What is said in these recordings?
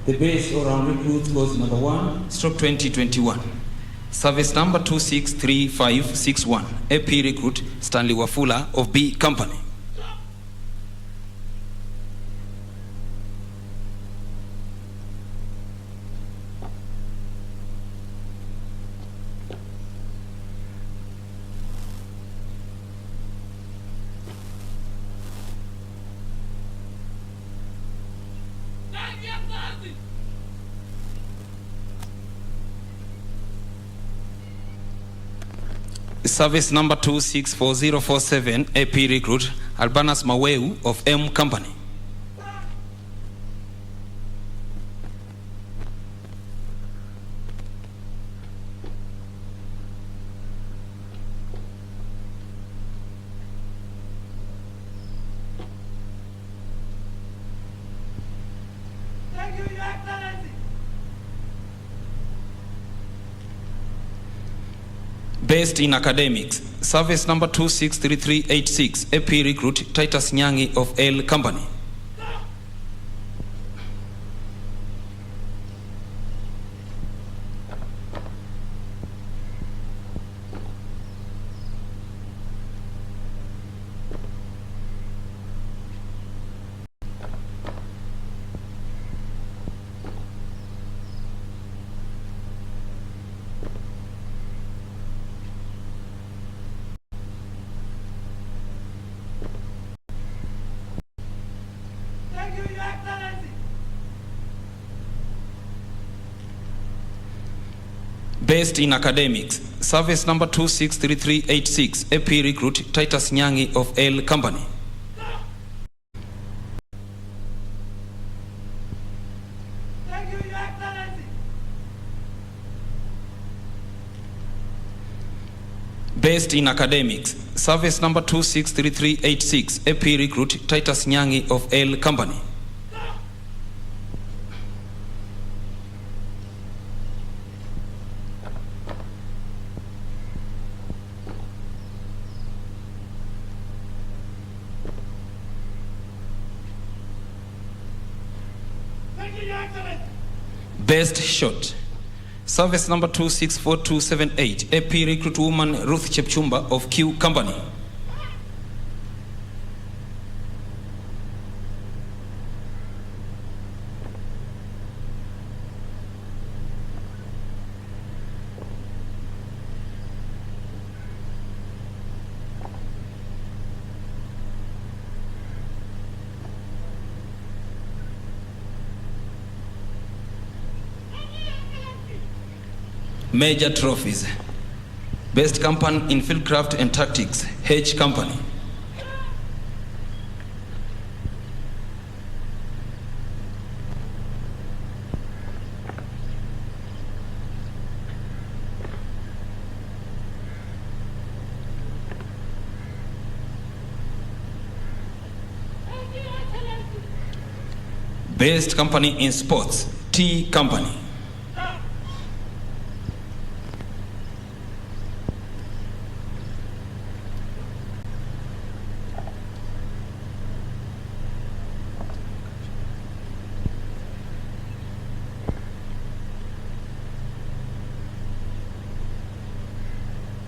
The base around recruits course number 1, stroke 2021. Service number 263561. AP recruit Stanley Wafula of B Company. Service number 264047, AP recruit Albanas Maweu of M Company. Thank you, Your Excellency. Based in academics, service number 263386, AP recruit Titus Nyangi of L Company. Thank you, Your Excellency. Based in academics, service number 263386, AP recruit Titus Nyangi of L Company. Thank you, Your Excellency. Based in academics, service number 263386, AP recruit Titus Nyangi of L Company. Thank you, Your Excellency. Best shot, service number 264278, AP recruit woman Ruth Chepchumba of Q Company. Major trophies. Best company in fieldcraft and tactics, H Company. Thank you, Your Excellency. Best company in sports, T Company.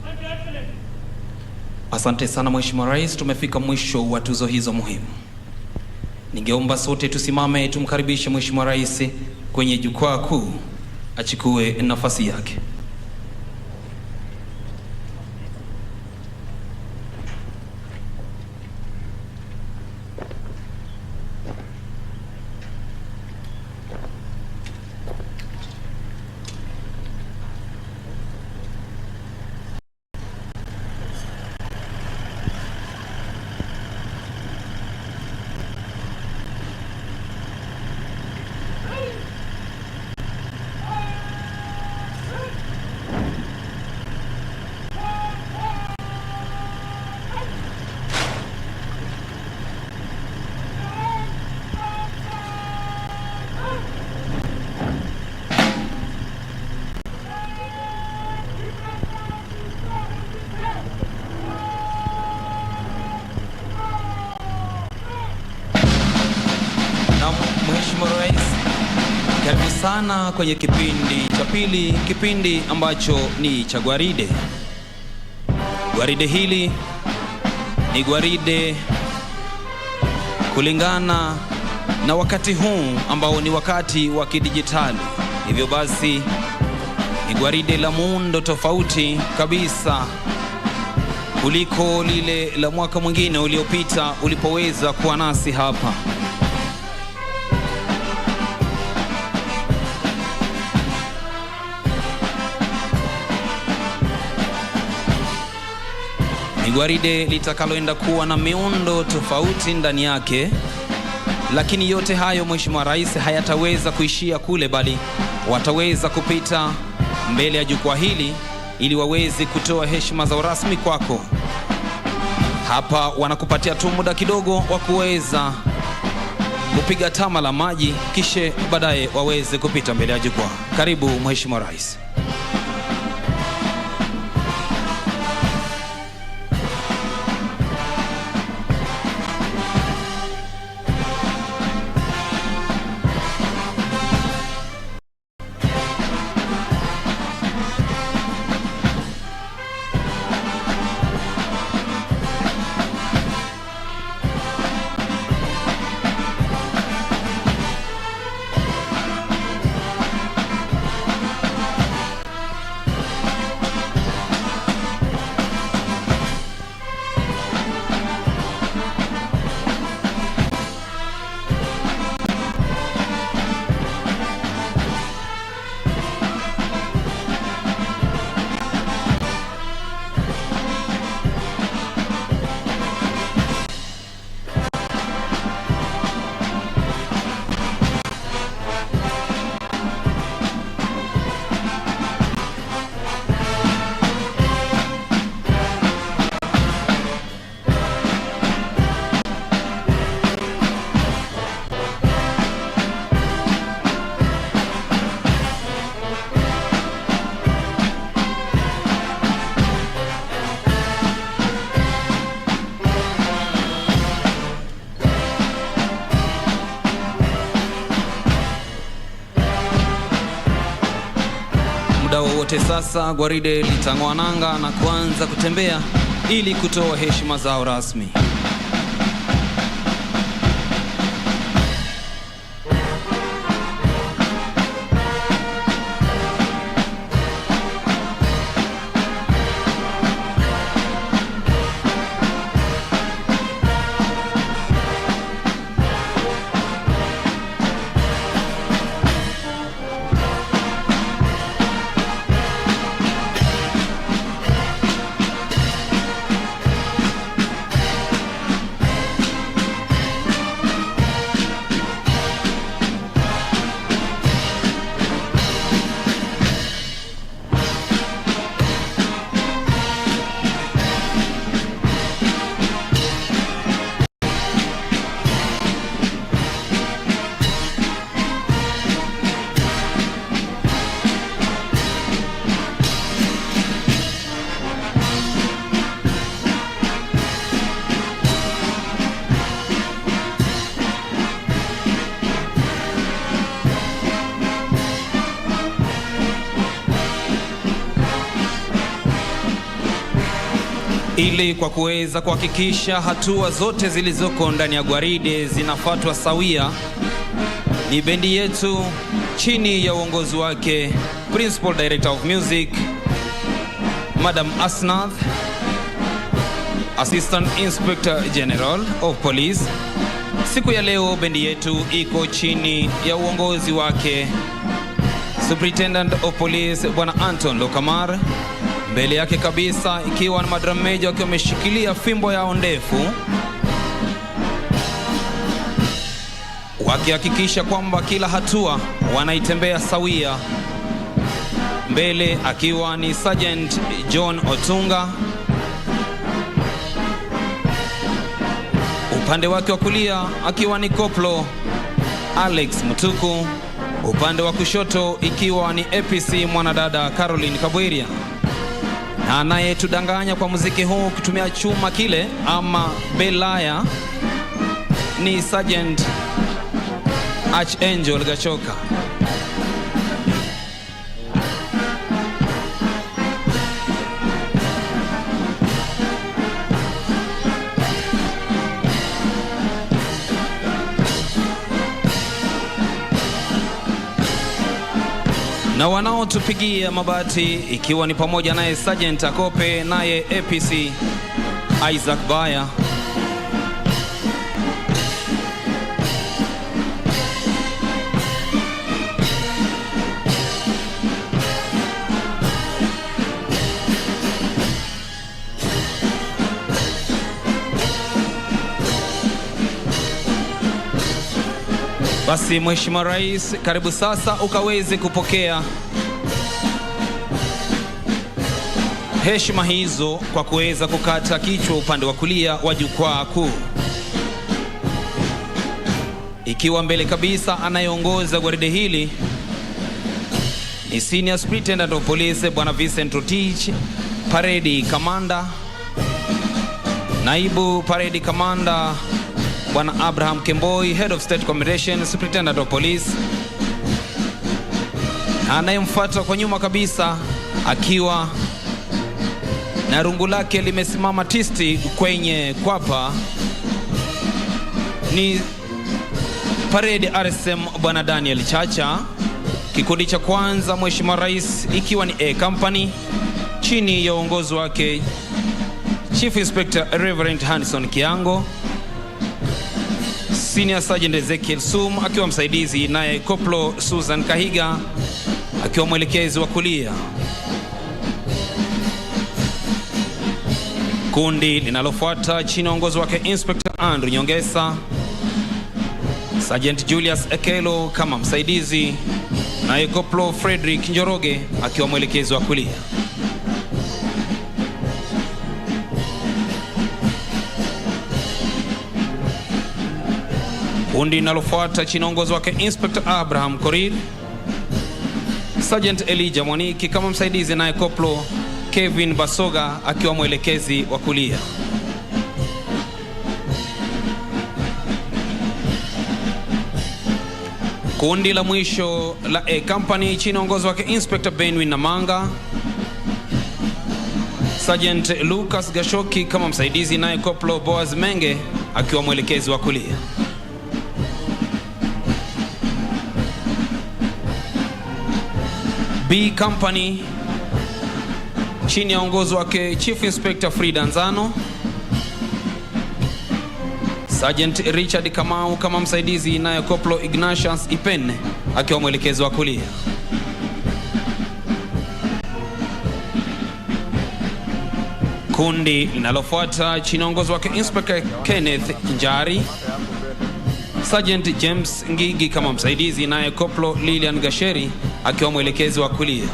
Thank you, Your Excellency. Asante sana Mheshimiwa Rais, tumefika mwisho wa tuzo hizo muhimu. Ningeomba sote tusimame tumkaribishe Mheshimiwa Rais kwenye jukwaa kuu achukue nafasi yake. sana kwenye kipindi cha pili, kipindi ambacho ni cha gwaride. Gwaride hili ni gwaride kulingana na wakati huu ambao ni wakati wa kidijitali. Hivyo basi ni gwaride la muundo tofauti kabisa kuliko lile la mwaka mwingine uliopita ulipoweza kuwa nasi hapa. Ni gwaride litakaloenda kuwa na miundo tofauti ndani yake, lakini yote hayo Mheshimiwa Rais hayataweza kuishia kule, bali wataweza kupita mbele ya jukwaa hili ili waweze kutoa heshima za rasmi kwako. Hapa wanakupatia tu muda kidogo wa kuweza kupiga tama la maji, kisha baadaye waweze kupita mbele ya jukwaa. Karibu Mheshimiwa Rais. Muda wowote sasa gwaride litang'oa nanga na kuanza kutembea ili kutoa heshima zao rasmi. Ili kwa kuweza kuhakikisha hatua zote zilizoko ndani ya gwaride zinafuatwa sawia, ni bendi yetu chini ya uongozi wake Principal Director of Music Madam Asnath, Assistant Inspector General of Police. Siku ya leo bendi yetu iko chini ya uongozi wake Superintendent of Police Bwana Anton Lokamar. Mbele yake kabisa ikiwa na madrum major wakiwa wameshikilia fimbo yao ndefu, wakihakikisha kwamba kila hatua wanaitembea sawia. Mbele akiwa ni Sergeant John Otunga, upande wake wa kulia akiwa ni Koplo Alex Mutuku, upande wa kushoto ikiwa ni APC mwanadada Caroline Kabweria, na anayetudanganya kwa muziki huu kutumia chuma kile ama belaya ni Sergeant Archangel Gachoka. na wanaotupigia mabati ikiwa ni pamoja naye Sergeant Akope, naye APC Isaac Baya. Basi Mheshimiwa Rais, karibu sasa ukaweze kupokea heshima hizo kwa kuweza kukata kichwa upande wa kulia wa jukwaa kuu. Ikiwa mbele kabisa anayeongoza gwaride hili ni Senior Superintendent of Police Bwana Vincent Rotich, Parade Commander, Naibu Parade Commander Bwana Abraham Kemboi, Head of State Communication, Superintendent of Police. Anayemfuata kwa nyuma kabisa akiwa na rungu lake limesimama tisti kwenye kwapa ni Parade RSM Bwana Daniel Chacha. Kikundi cha kwanza Mheshimiwa Rais ikiwa ni A Company chini ya uongozi wake Chief Inspector Reverend Hanson Kiango, Senior Sergeant Ezekiel Sum akiwa msaidizi, naye Koplo Susan Kahiga akiwa mwelekezi wa kulia. Kundi linalofuata chini ya uongozi wake Inspector Andrew Nyongesa, Sergeant Julius Ekelo kama msaidizi, naye Koplo Frederick Njoroge akiwa mwelekezi wa kulia. Kundi linalofuata chini ya uongozi wake Inspector Abraham Korir, Sergeant Elijah Mwaniki kama msaidizi, naye Koplo Kevin Basoga akiwa mwelekezi wa kulia. Kundi la mwisho la A Company chini ya uongozi wake Inspector Benwin Namanga, Sergeant Lucas Gashoki kama msaidizi, naye Koplo Boaz Menge akiwa mwelekezi wa kulia. B Company chini ya uongozi wake Chief Inspector Frida Nzano, Sergeant Richard Kamau kama msaidizi, naye Koplo Ignatius Ipene akiwa mwelekezi wa kulia. Kundi linalofuata chini ya uongozi wake Inspector Kenneth Njari, Sergeant James Ngigi kama msaidizi, naye Koplo Lilian Gasheri akiwa mwelekezi wa kulia.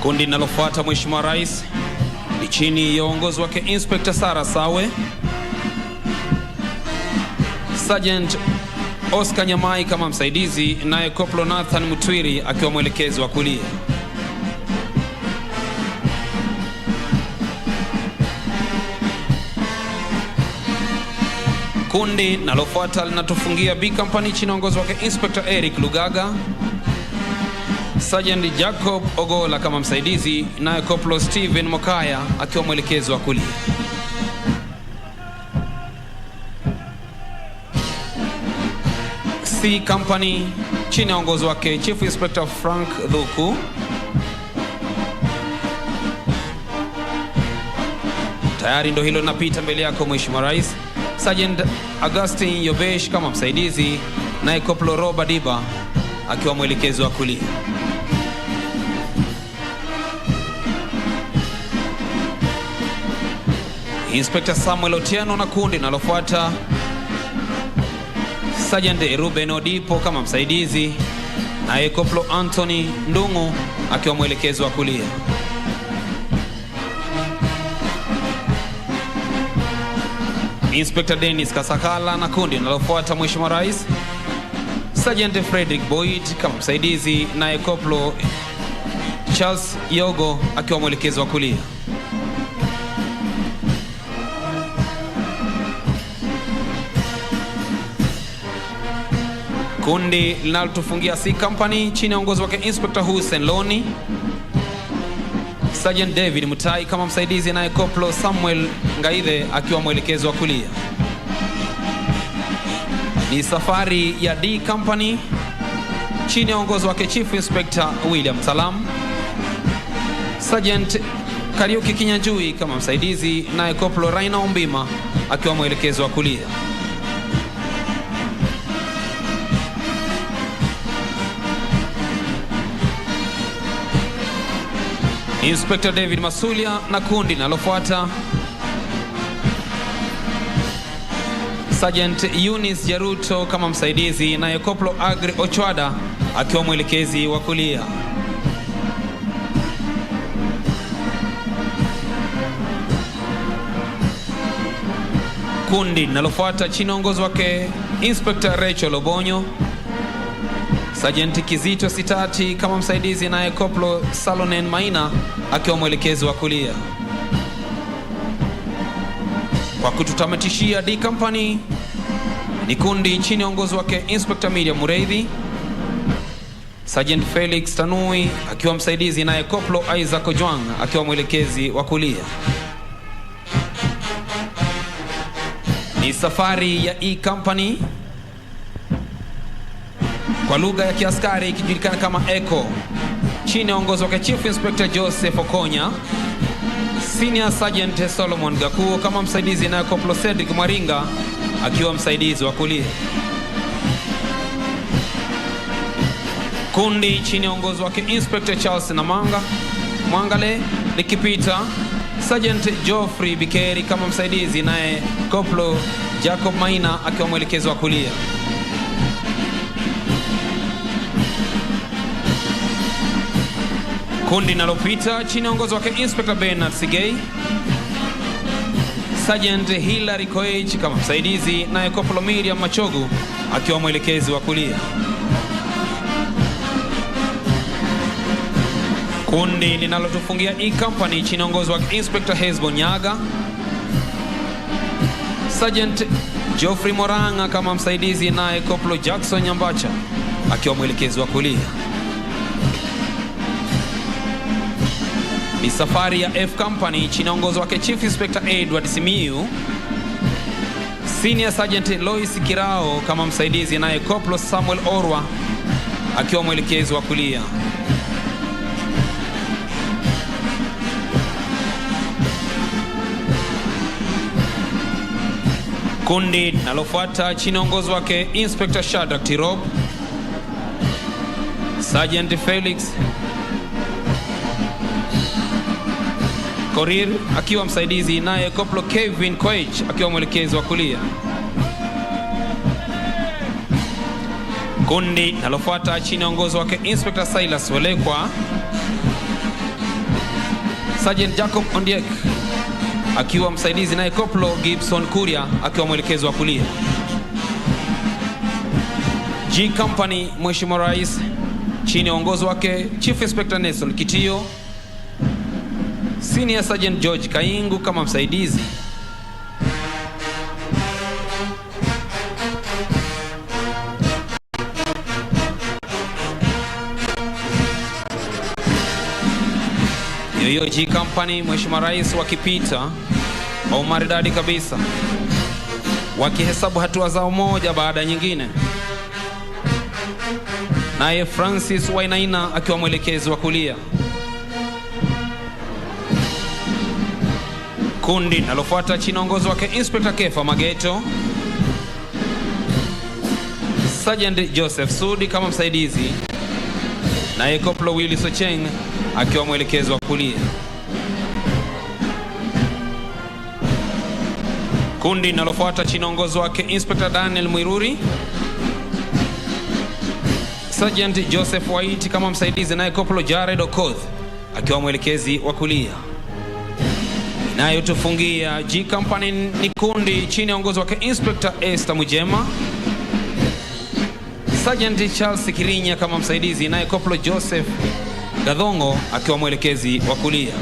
Kundi linalofuata Mheshimiwa Rais ni chini ya uongozi wake Inspector Sara Sawe, Sergeant Oscar Nyamai kama msaidizi, naye Koplo Nathan Mutwiri akiwa mwelekezi wa kulia. Kundi linalofuata linatufungia B Company chini ya uongozi wake Inspector Eric Lugaga, Sergeant Jacob Ogola kama msaidizi, naye Koplo Steven Mokaya akiwa mwelekezi wa kulia. C Company chini ya uongozi wake Chief Inspector Frank Dhuku, tayari ndo hilo linapita mbele yako Mheshimiwa Rais. Sergeant Augustine Yobesh kama msaidizi, naye Koplo Roba Diba akiwa mwelekezi wa kulia. Inspector Samuel Otieno na kundi linalofuata Sergeant Ruben Odipo kama msaidizi, naye Koplo Anthony Ndungu akiwa mwelekezi wa kulia. Inspector Dennis Kasakala na kundi linalofuata Mheshimiwa Rais, Sergeant Frederick Boyd kama msaidizi, naye Koplo Charles Yogo akiwa mwelekezi wa kulia. Kundi linalotufungia C Company chini ya uongozi wake Inspector Hussein Loni, Sergeant David Mutai kama msaidizi, naye Koplo Samuel Ngaithe akiwa mwelekezo wa kulia. Ni safari ya D Company chini ya uongozi wake Chief Inspector William Salam. Sergeant Kariuki Kinyanjui kama msaidizi, naye Koplo Raina Ombima akiwa mwelekezo wa kulia. Inspector David Masulia na kundi linalofuata Sergeant Eunice Jaruto kama msaidizi, naye Koplo Agri Ochwada akiwa mwelekezi wa kulia. Kundi linalofuata chini ya uongozi wake Inspector Rachel Obonyo, Sergeant Kizito Sitati kama msaidizi, naye Koplo Salonen Maina akiwa mwelekezi wa kulia. Kwa kututamatishia D Company ni kundi chini ya uongozi wake Inspector Miriam Mureithi, Sergeant Felix Tanui akiwa msaidizi, naye Koplo Isaac Ojwang akiwa mwelekezi wa kulia. Ni safari ya E Company kwa lugha ya kiaskari ikijulikana kama Echo chini ya uongozi wake Chief Inspector Joseph Okonya, Senior Sergeant Solomon Gakuo kama msaidizi, naye Koplo Cedric Mwaringa akiwa msaidizi wa kulia. Kundi chini ya uongozi wake Inspector Charles Namanga Mwangale likipita Sergeant Geoffrey Bikeri kama msaidizi, naye Koplo Jacob Maina akiwa mwelekezi wa kulia. Kundi linalopita chini ya uongozi wake Inspector Bernard Sigei, Sergeant Hilary Koech kama msaidizi, naye Koplo Miriam Machogu akiwa mwelekezi wa kulia. Kundi linalotufungia E Company chini ya uongozi wake Inspector Hezbo Nyaga, Sergeant Geoffrey Moranga kama msaidizi, naye Koplo Jackson Nyambacha akiwa mwelekezi wa kulia. Ni safari ya F Company chini ya uongozi wake Chief Inspector Edward Simiu, Senior Sergeant Lois Kirao kama msaidizi, naye Koplo Samuel Orwa akiwa mwelekezi wa kulia. Kundi linalofuata chini ya uongozi wake Inspector Shadrack Tirop, Sergeant Felix Korir akiwa msaidizi, naye Koplo Kevin Koech akiwa mwelekezi wa kulia. Kundi linalofuata chini ya uongozi wake Inspector Silas Welekwa, Sergeant Jacob Ondiek akiwa msaidizi, naye Koplo Gibson Kuria akiwa mwelekezi wa kulia. G Company, Mheshimiwa Rais, chini ya uongozi wake Chief Inspector Nelson Kitio, Senior Sergeant George Kaingu kama msaidizi, yoyo G Company, Mheshimiwa Rais, wakipita kwa umaridadi kabisa, wakihesabu hatua zao moja baada ya nyingine, naye Francis Wainaina akiwa mwelekezi wa kulia. Kundi linalofuata chini ya uongozi wake Inspector Kefa Mageto, Sergeant Joseph Sudi kama msaidizi, naye Koplo Willy Socheng akiwa mwelekezi wa kulia. Kundi linalofuata chini ya uongozi wake Inspector Daniel Mwiruri, Sergeant Joseph White kama msaidizi, naye Koplo Jared Okoth akiwa mwelekezi wa kulia. Inayotufungia G Company ni kundi chini ya uongozi wake Inspector Esther Mujema, Sergeant Charles Kirinya kama msaidizi, naye Koplo Joseph Gadhongo akiwa mwelekezi wa kulia.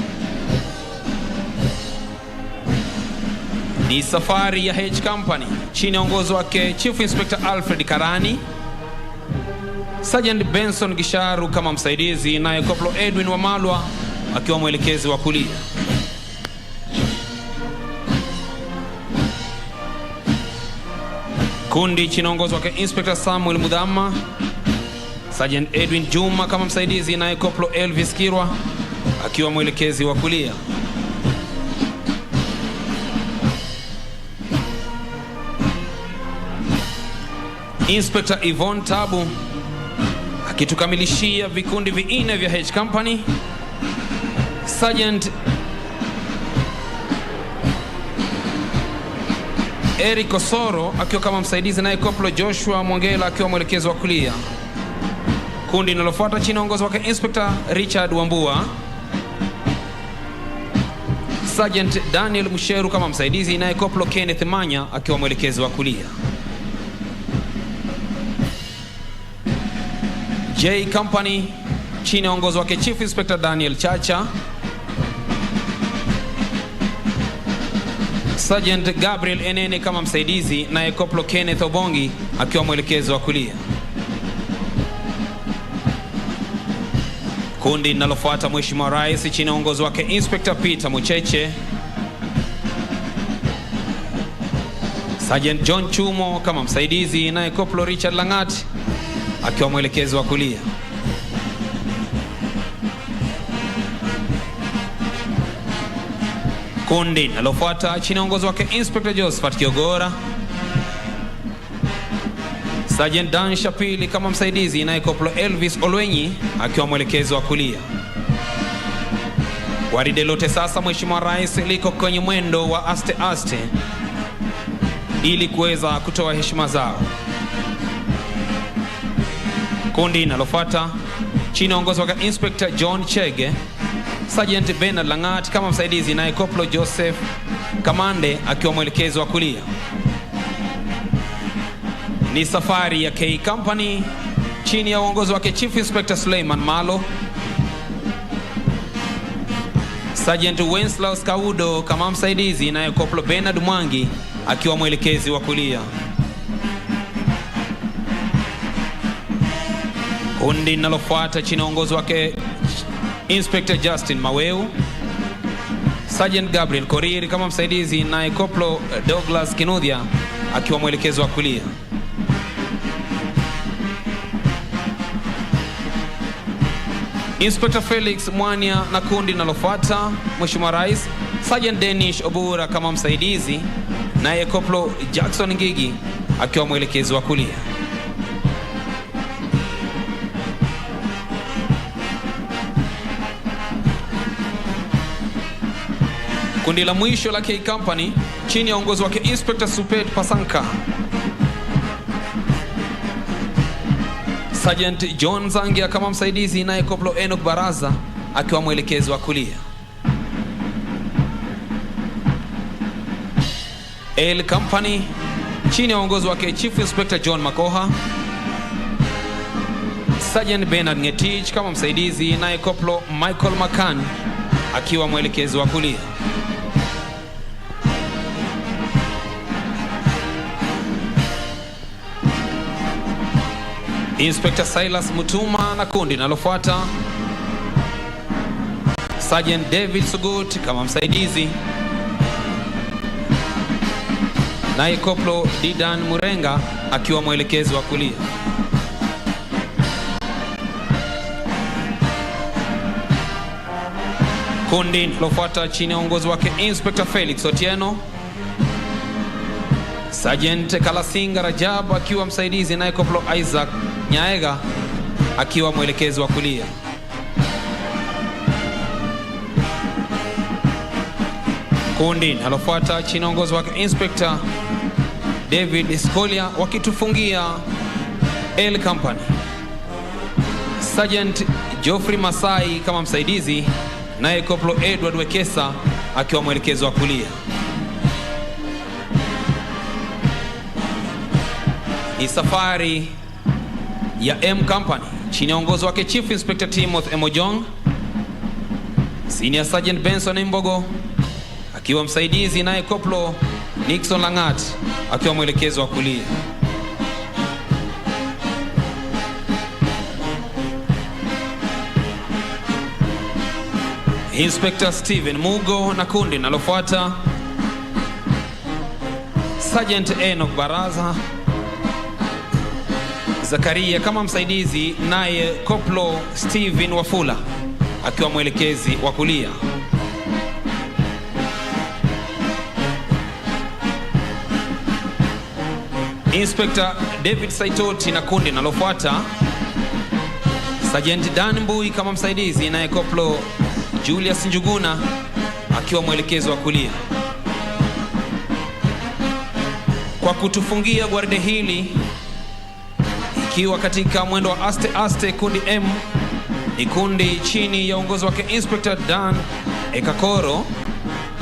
Ni safari ya H Company chini ya uongozi wake Chief Inspector Alfred Karani, Sergeant Benson Gisharu kama msaidizi, naye Koplo Edwin Wamalwa akiwa mwelekezi wa kulia. Kundi chinaongozwa kwa Inspector Samuel Mudhama, Sergeant Edwin Juma kama msaidizi, naye Koplo Elvis Kirwa akiwa mwelekezi wa kulia. Inspector Yvonne Tabu akitukamilishia vikundi vinne vya H Company. Sergeant Eric Osoro akiwa kama msaidizi, naye Koplo Joshua Mwongela akiwa mwelekezi wa kulia. Kundi linalofuata chini uongozi wake Inspector Richard Wambua, Sergeant Daniel Musheru kama msaidizi, naye Koplo Kenneth Manya akiwa mwelekezi wa kulia. J Company chini uongozi wake Chief Inspector Daniel Chacha, Sergeant Gabriel Enene kama msaidizi, naye Koplo Kenneth Obongi akiwa mwelekezi wa kulia. Kundi linalofuata Mheshimiwa Rais chini uongozi wake Inspector Peter Mucheche, Sergeant John Chumo kama msaidizi, naye Koplo Richard Langat akiwa mwelekezi wa kulia. Kundi linalofuata chini uongozi wake Inspector Josephat Kiogora, Sergeant Dan Shapili kama msaidizi, naye Koplo Elvis Olwenyi akiwa mwelekezi wa kulia. Gwaride lote sasa Mheshimiwa Rais liko kwenye mwendo wa aste aste ili kuweza kutoa heshima zao. Kundi linalofuata chini uongozi wake Inspector John Chege, Sergeant Bernard Langat kama msaidizi, naye Koplo Joseph Kamande akiwa mwelekezi wa kulia. Ni safari ya K Company chini ya uongozi wake Chief Inspector Suleiman Malo, Sergeant Wenslaus Kaudo kama msaidizi, naye Koplo Bernard Mwangi akiwa mwelekezi wa kulia. Kundi linalofuata chini ya uongozi wake Inspector Justin Maweu, Sergeant Gabriel Korir kama msaidizi, naye Koplo Douglas Kinuthia akiwa mwelekezi wa kulia. Inspector Felix Mwania na kundi linalofuata Mheshimiwa Rais, Sergeant Denish Obura kama msaidizi, naye Koplo Jackson Ngigi akiwa mwelekezi wa kulia. Kundi la mwisho la K Company chini ya uongozi wake Inspector Supet Pasanka, Sergeant John Zangia kama msaidizi, naye Koplo Enoch Baraza akiwa mwelekezi wa kulia. L Company chini ya uongozi wake Chief Inspector John Makoha, Sergeant Bernard Ngetich kama msaidizi, naye Koplo Michael Makan akiwa mwelekezi wa kulia. Inspector Silas Mutuma na kundi linalofuata Sergeant David Sugut kama msaidizi, naye Koplo Didan Murenga akiwa mwelekezi wa kulia. Kundi linalofuata chini ya uongozi wake Inspector Felix Otieno, Sergeant Kalasinga Rajab akiwa msaidizi, naye Koplo Isaac Nyaega akiwa mwelekezi wa kulia. Kundi linalofuata chini ya uongozi wake Inspector David Skolia wakitufungia L Company, Sergeant Geoffrey Masai kama msaidizi, naye Koplo Edward Wekesa akiwa mwelekezi wa kulia. Ni safari ya M Company chini ya uongozi wake Chief Inspector Timothy Emojong, Senior Sergeant Benson Mbogo akiwa msaidizi, naye Koplo Nixon Langat akiwa mwelekezi wa kulia. Inspector Steven Mugo na kundi linalofuata Sergeant Enoch Baraza, Zakaria kama msaidizi, naye Koplo Steven Wafula akiwa mwelekezi wa kulia. Inspector David Saitoti na kundi linalofuata Sergeant Dan Mbui kama msaidizi, naye Koplo Julius Njuguna akiwa mwelekezi wa kulia. Kwa kutufungia gwaride hili ikiwa katika mwendo wa aste aste, kundi M ni kundi chini ya uongozi wake Inspector Dan Ekakoro,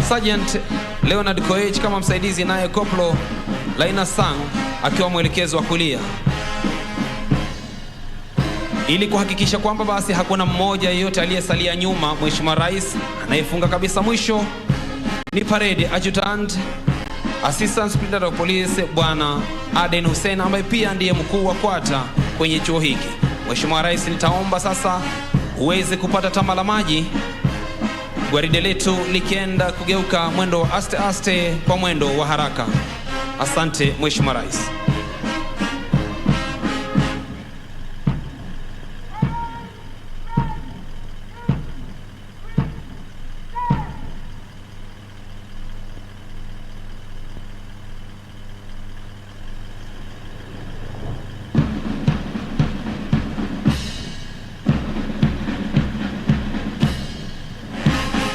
Sergeant Leonard Koech kama msaidizi, naye Koplo Laina Sang akiwa mwelekezi wa kulia, ili kuhakikisha kwamba basi hakuna mmoja yeyote aliyesalia nyuma. Mheshimiwa Rais anayefunga kabisa mwisho ni Parade Adjutant Assistant Superintendent of Police Bwana Aden Hussein, ambaye pia ndiye mkuu wa kwata kwenye chuo hiki. Mheshimiwa Rais, nitaomba sasa uweze kupata tama la maji, gwaride letu likienda kugeuka mwendo wa aste aste kwa mwendo wa haraka. Asante Mheshimiwa Rais.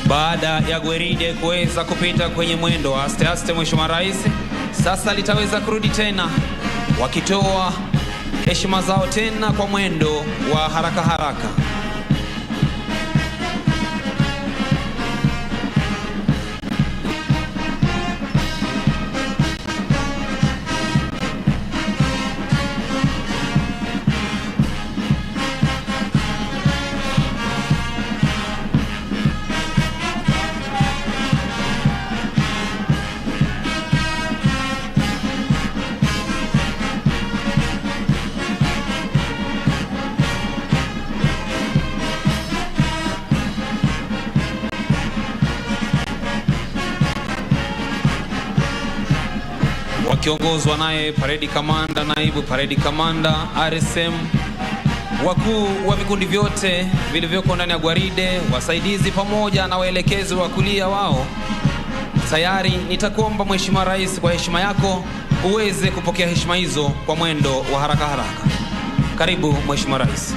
Baada ya gwaride kuweza kupita kwenye mwendo wa aste aste, Mheshimiwa Rais sasa litaweza kurudi tena wakitoa heshima zao tena kwa mwendo wa haraka haraka. Wakiongozwa naye Parade Commander, naibu Parade Commander, RSM, wakuu wa vikundi vyote vilivyoko ndani ya gwaride, wasaidizi pamoja na waelekezi wa kulia wao. Tayari nitakuomba Mheshimiwa Rais, kwa heshima yako uweze kupokea heshima hizo kwa mwendo wa haraka haraka. Karibu Mheshimiwa Rais.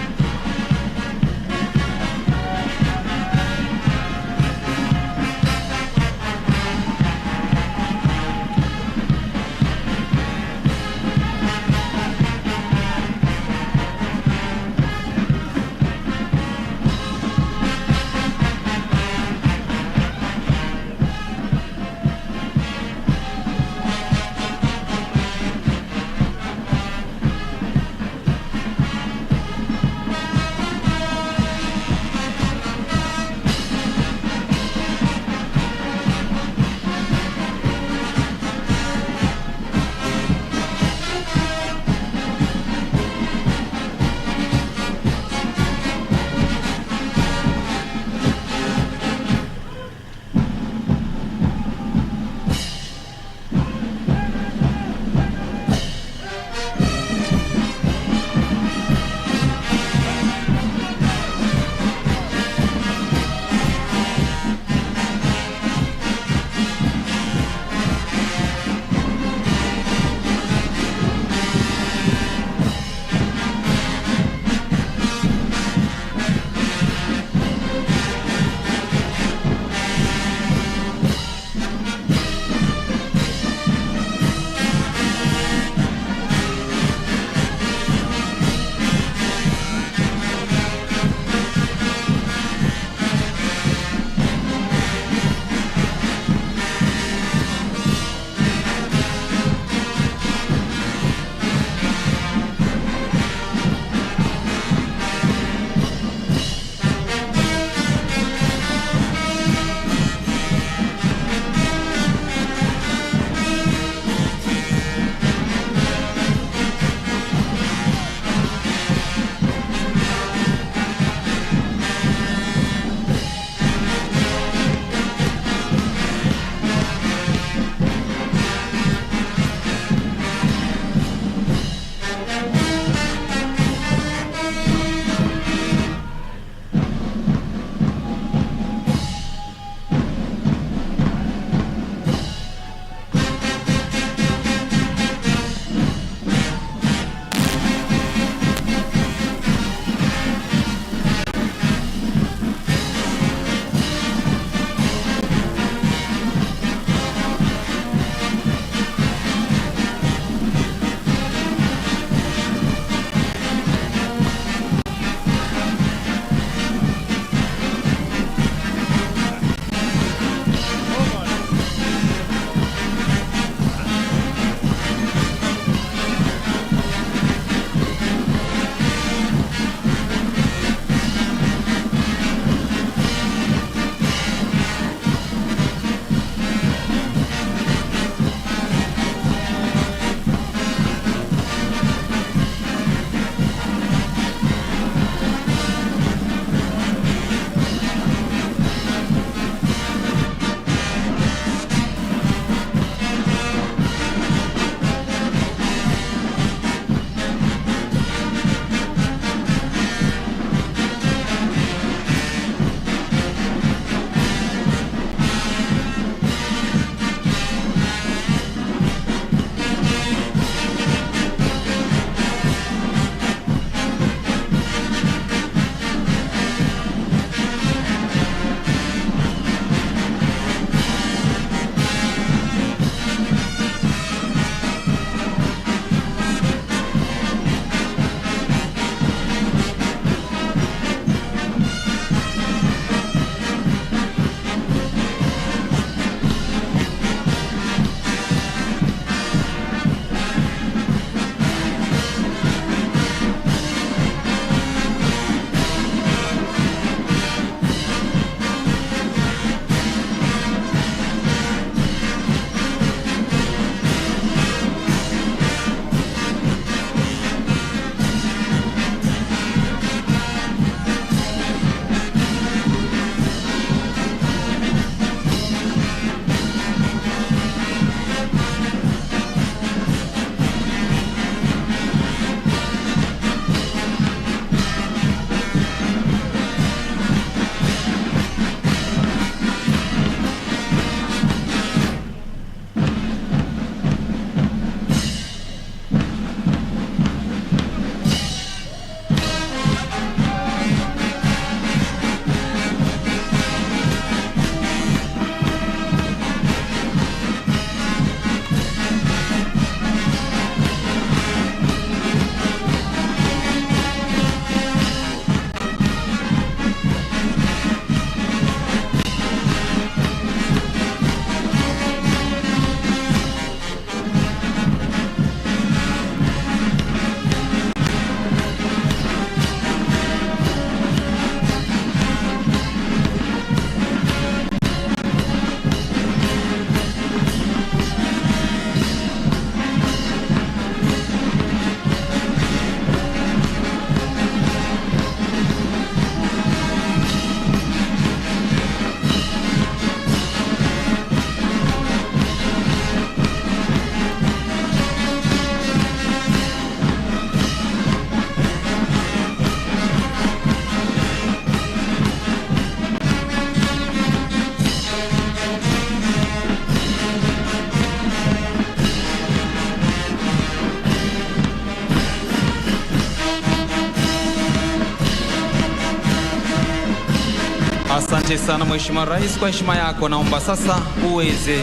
Asante sana Mheshimiwa Rais, kwa heshima yako naomba sasa uweze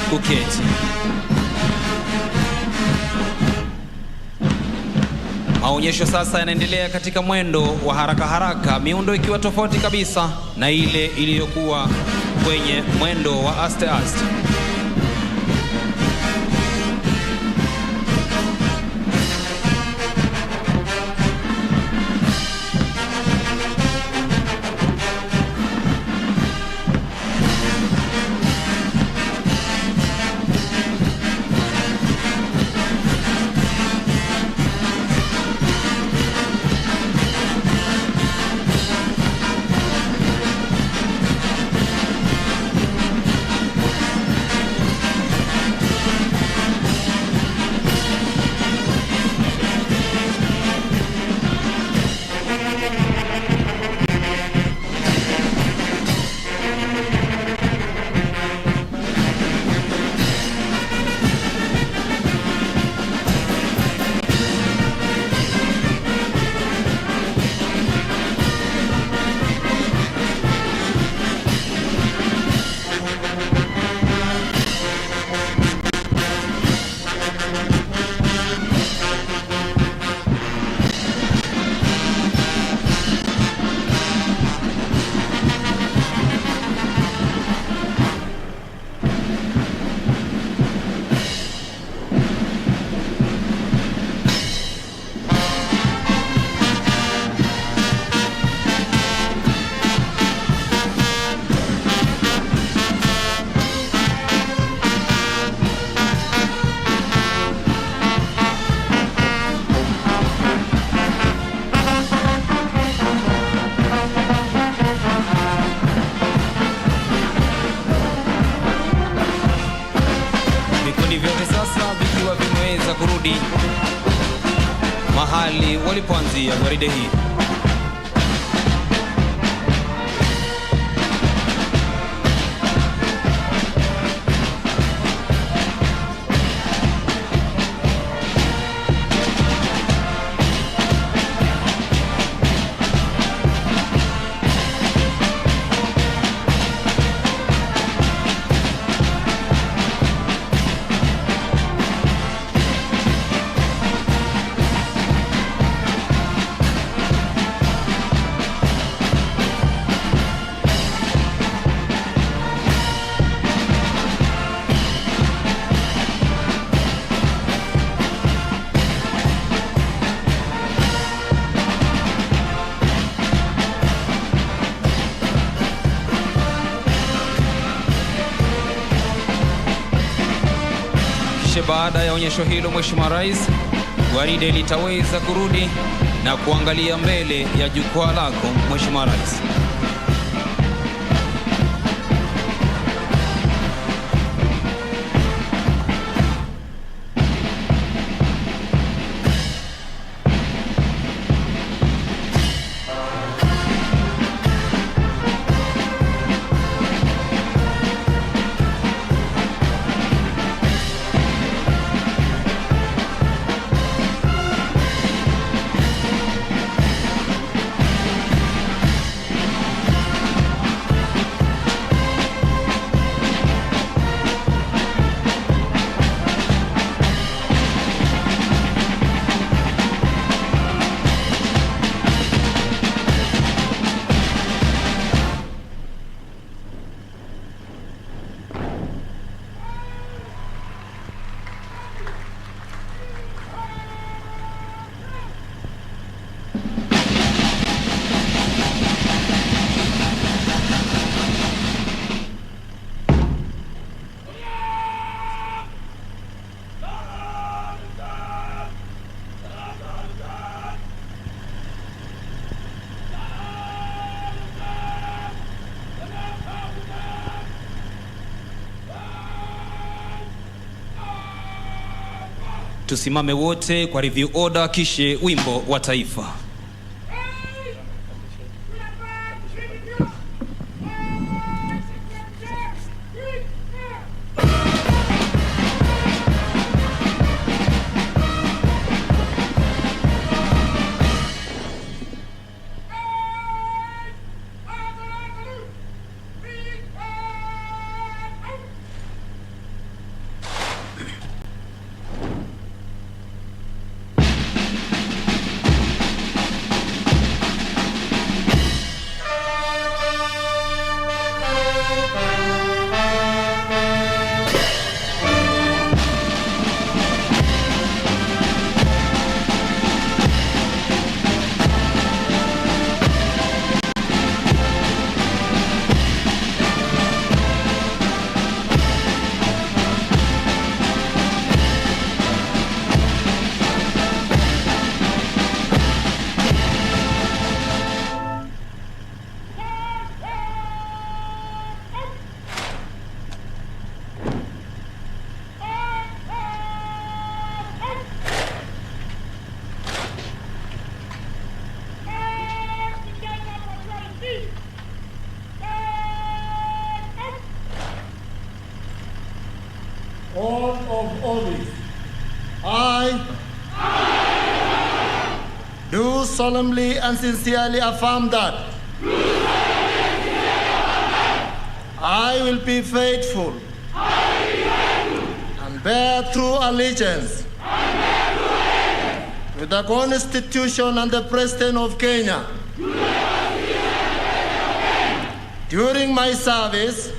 kuketi. Maonyesho sasa yanaendelea katika mwendo wa haraka haraka, miundo ikiwa tofauti kabisa na ile iliyokuwa kwenye mwendo wa aste aste. kurudi mahali walipoanzia gwaride hii. Baada ya onyesho hilo, Mheshimiwa Rais, gwaride litaweza kurudi na kuangalia mbele ya jukwaa lako, Mheshimiwa Rais. Tusimame wote kwa review order, kisha wimbo wa taifa. do solemnly and sincerely affirm that I will be faithful and bear true allegiance to the Constitution and the President of Kenya during my service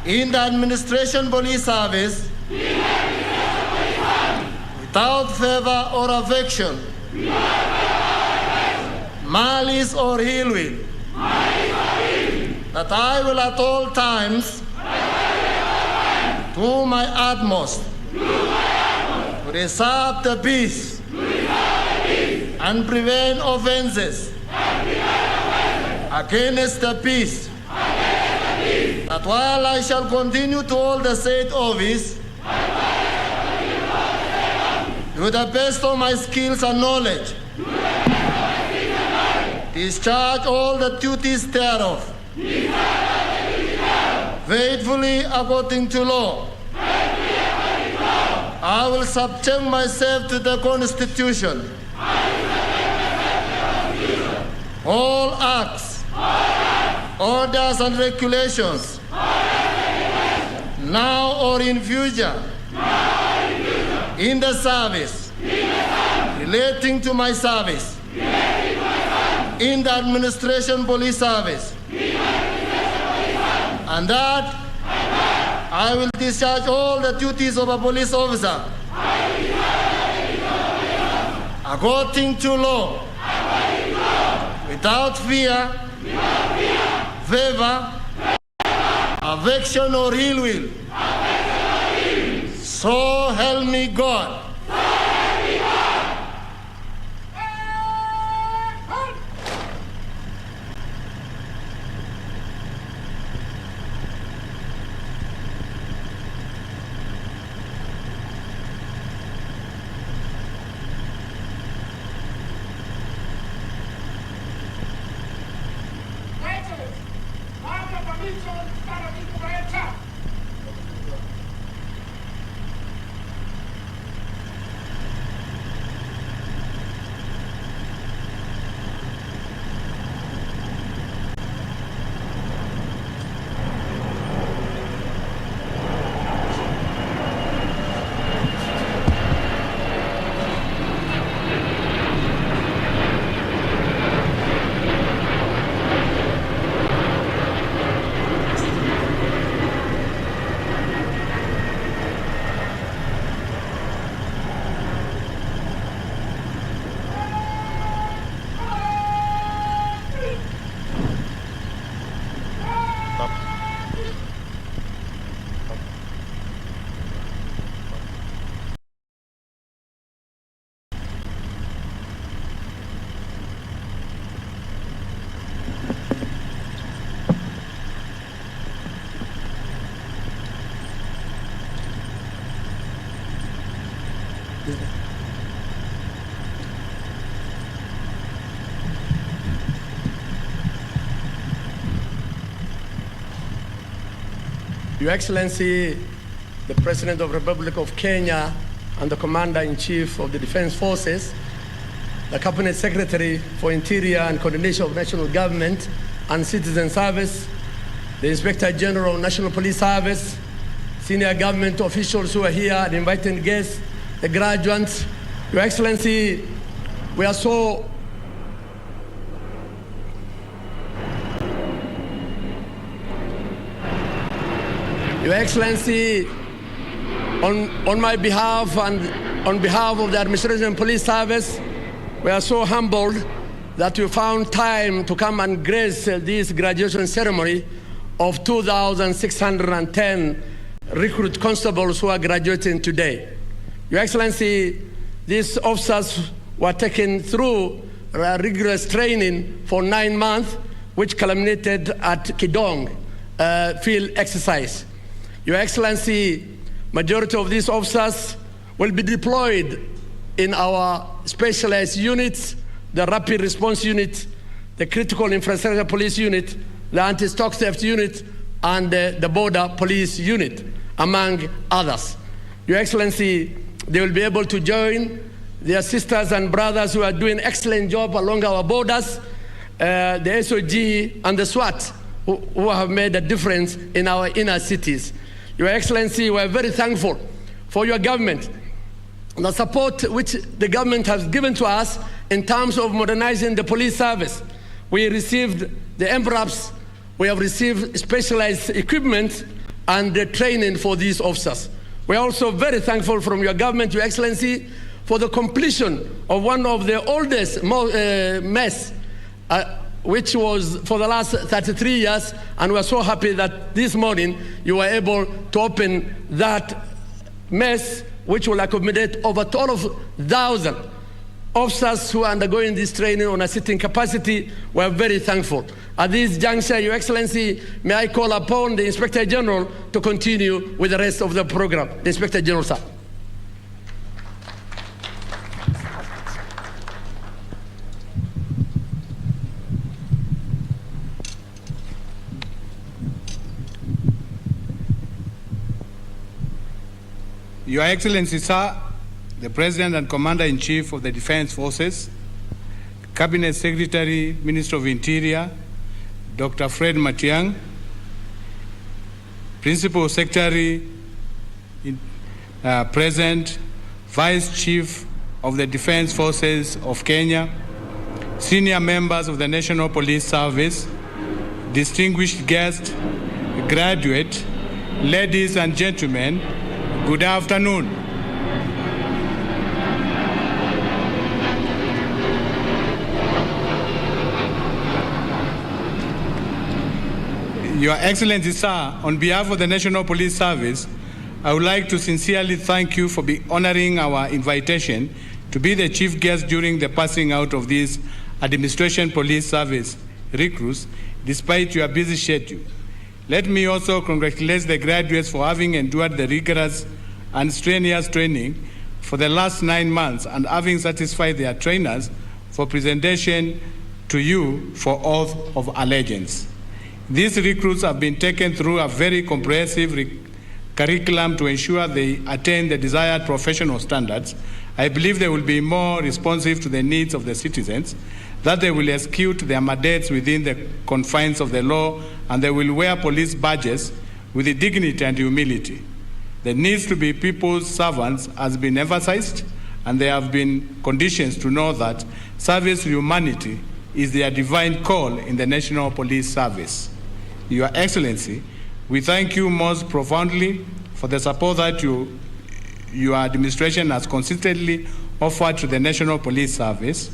in the Administration Police Service without favor or affection, malice or ill will, that I will at all times do my utmost to preserve the peace and prevent offenses against the peace, that while I shall continue to hold the said office to the best of my skills and knowledge, discharge all the duties thereof, faithfully according to law. I will subject myself to the Constitution. All acts, orders and regulations, now or in future, in the service, relating to my service, in the Administration Police Service, and that I will discharge all the duties of a police officer according to law, without fear, favor, affection or ill will. So help me God. Your Excellency, the President of the Republic of Kenya and the Commander-in-Chief of the Defense Forces, the Cabinet Secretary for Interior and Coordination of National Government and Citizen Service, the Inspector General of National Police Service, senior government officials who are here, and invited guests, the graduates. Your Excellency, we are so Your Excellency, on my behalf and on behalf of the Administration Police Service, we are so humbled that you found time to come and grace this graduation ceremony of 2,610 recruit constables who are graduating today. Your Excellency, these officers were taken through rigorous training for 9 months, which culminated at Kidong field exercise. Your Excellency, majority of these officers will be deployed in our specialized units, the Rapid Response Unit, the Critical Infrastructure Police Unit, the Anti-Stock Theft Unit, and the Border Police Unit, among others. Your Excellency, they will be able to join their sisters and brothers who are doing excellent job along our borders, the SOG and the SWAT, who have made a difference in our inner cities. Your Excellency, we are very thankful for your government, the support which the government has given to us in terms of modernizing the police service. We received the MRAPs, we have received specialized equipment and the training for these officers. We are also very thankful from your government, Your Excellency, for the completion of one of the oldest mess, which was for the last 33 years, and we're so happy that this morning you were able to open that mess, which will accommodate over 12,000 officers who are undergoing this training on a sitting capacity. We're very thankful. At this juncture, Your Excellency, may I call upon the Inspector General to continue with the rest of the program. The Inspector General, sir. Your Excellency, sir, the President and Commander-in-Chief of the Defense Forces, Cabinet Secretary, Minister of Interior, Dr. Fred Matiang'i, Principal Secretary, President, Vice Chief of the Defense Forces of Kenya, senior members of the National Police Service, distinguished guests, graduates, ladies and gentlemen, good afternoon. Your Excellency, sir, on behalf of the National Police Service, I would like to sincerely thank you for honoring our invitation to be the chief guest during the passing out of these Administration Police Service recruits, despite your busy schedule. Let me also congratulate the graduates for having endured the rigorous and strenuous training for the last 9 months and having satisfied their trainers for presentation to you for oath of allegiance. These recruits have been taken through a very comprehensive curriculum to ensure they attain the desired professional standards. I believe they will be more responsive to the needs of the citizens, that they will execute their mandates within the confines of the law, and they will wear police badges with dignity and humility. The needs to be people's servants has been emphasized, and there have been conditions to know that service to humanity is their divine call in the National Police Service. Your Excellency, we thank you most profoundly for the support that your administration has consistently offered to the National Police Service,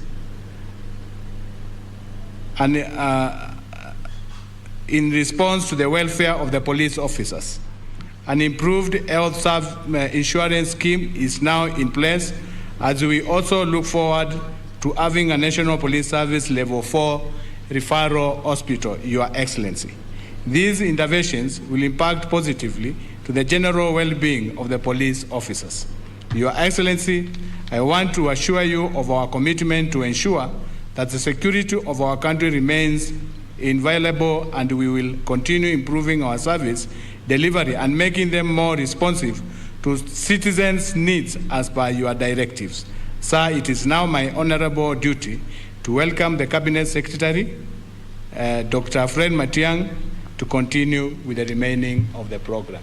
and in response to the welfare of the police officers. An improved health insurance scheme is now in place, as we also look forward to having a National Police Service Level 4 referral hospital, Your Excellency. These interventions will impact positively to the general well-being of the police officers. Your Excellency, I want to assure you of our commitment to ensure that the security of our country remains inviolable, and we will continue improving our service delivery and making them more responsive to citizens' needs as per your directives. Sir, it is now my honorable duty to welcome the Cabinet Secretary, Dr. Fred Matiang'i, to continue with the remaining of the program.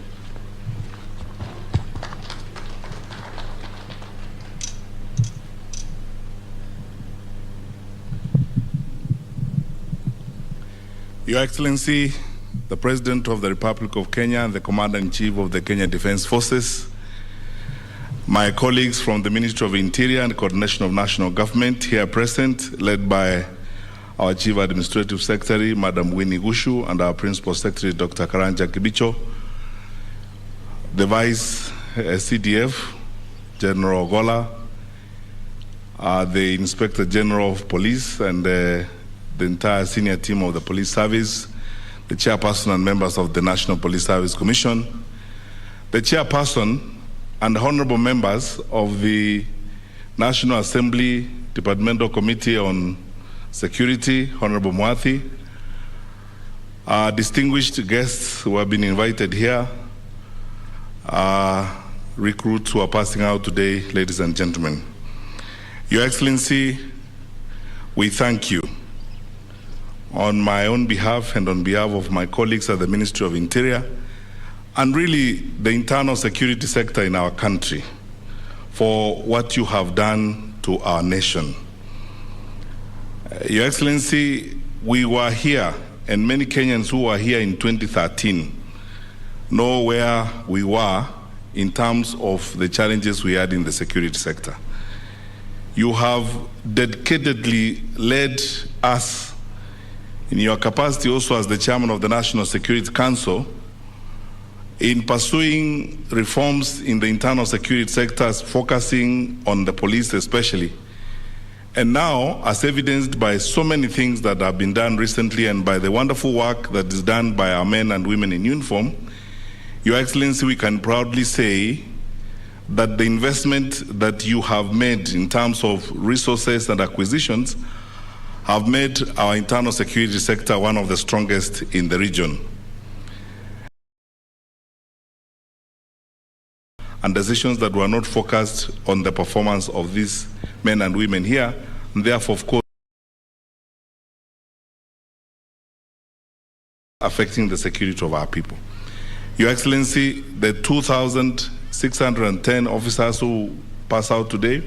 Your Excellency, the President of the Republic of Kenya and the Commander-in-Chief of the Kenya Defense Forces, my colleagues from the Ministry of Interior and Coordination of National Government here present, led by our Chief Administrative Secretary, Madam Winnie Gushu, and our Principal Secretary, Dr. Karanja Kibicho, the Vice CDF, General Ogola, the Inspector General of Police, and the entire senior team of the police service, the chairperson and members of the National Police Service Commission, the chairperson and honorable members of the National Assembly Departmental Committee on Security, Honorable Mwathi, distinguished guests who have been invited here, recruits who are passing out today, ladies and gentlemen. Your Excellency, we thank you on my own behalf and on behalf of my colleagues at the Ministry of Interior and really the internal security sector in our country for what you have done to our nation. Your Excellency, we were here, and many Kenyans who were here in 2013 know where we were in terms of the challenges we had in the security sector. You have dedicatedly led us in your capacity also as the chairman of the National Security Council in pursuing reforms in the internal security sectors, focusing on the police especially. And now, as evidenced by so many things that have been done recently and by the wonderful work that is done by our men and women in uniform, Your Excellency, we can proudly say that the investment that you have made in terms of resources and acquisitions have made our internal security sector one of the strongest in the region. And decisions that were not focused on the performance of these men and women here, and therefore, of course, affecting the security of our people. Your Excellency, the 2,610 officers who pass out today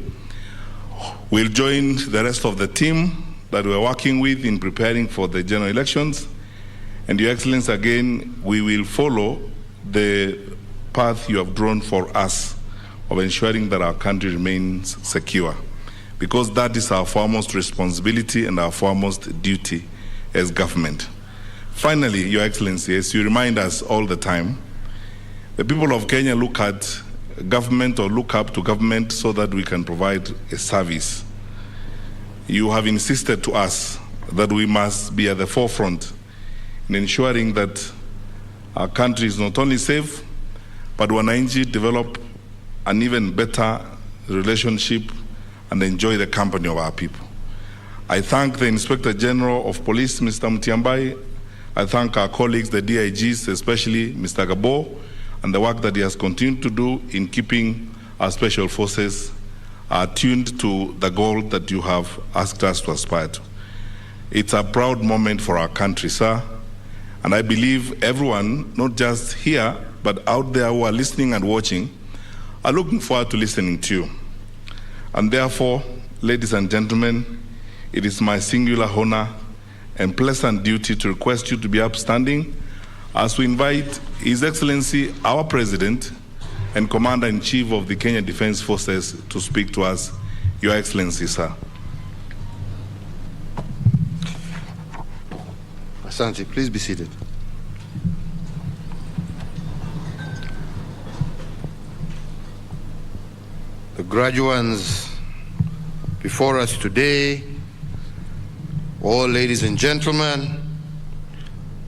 will join the rest of the team that we're working with in preparing for the general elections. And Your Excellency, again, we will follow the path you have drawn for us of ensuring that our country remains secure, because that is our foremost responsibility and our foremost duty as government. Finally, Your Excellency, as you remind us all the time, the people of Kenya look at government or look up to government so that we can provide a service. You have insisted to us that we must be at the forefront in ensuring that our country is not only safe, but wananchi develop an even better relationship and enjoy the company of our people. I thank the Inspector General of Police, Mr. Mutiambai. I thank our colleagues, the DIGs, especially Mr. Gabo, and the work that he has continued to do in keeping our special forces tuned to the goal that you have asked us to aspire to. It's a proud moment for our country, sir. And I believe everyone, not just here, but out there who are listening and watching, are looking forward to listening to you. And therefore, ladies and gentlemen, it is my singular honor and pleasant duty to request you to be upstanding as we invite His Excellency, our President and Commander-in-Chief of the Kenya Defense Forces to speak to us. Your Excellency, sir. Asante, please be seated. The graduates before us today, all ladies and gentlemen,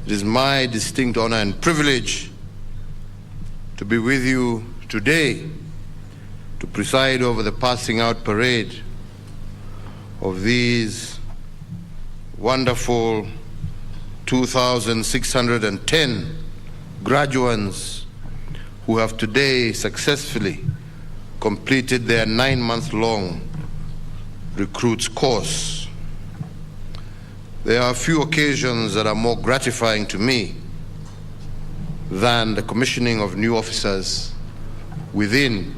it is my distinct honor and privilege to be with you today to preside over the passing out parade of these wonderful 2,610 graduates who have today successfully completed their 9-month-long recruits course. There are a few occasions that are more gratifying to me than the commissioning of new officers within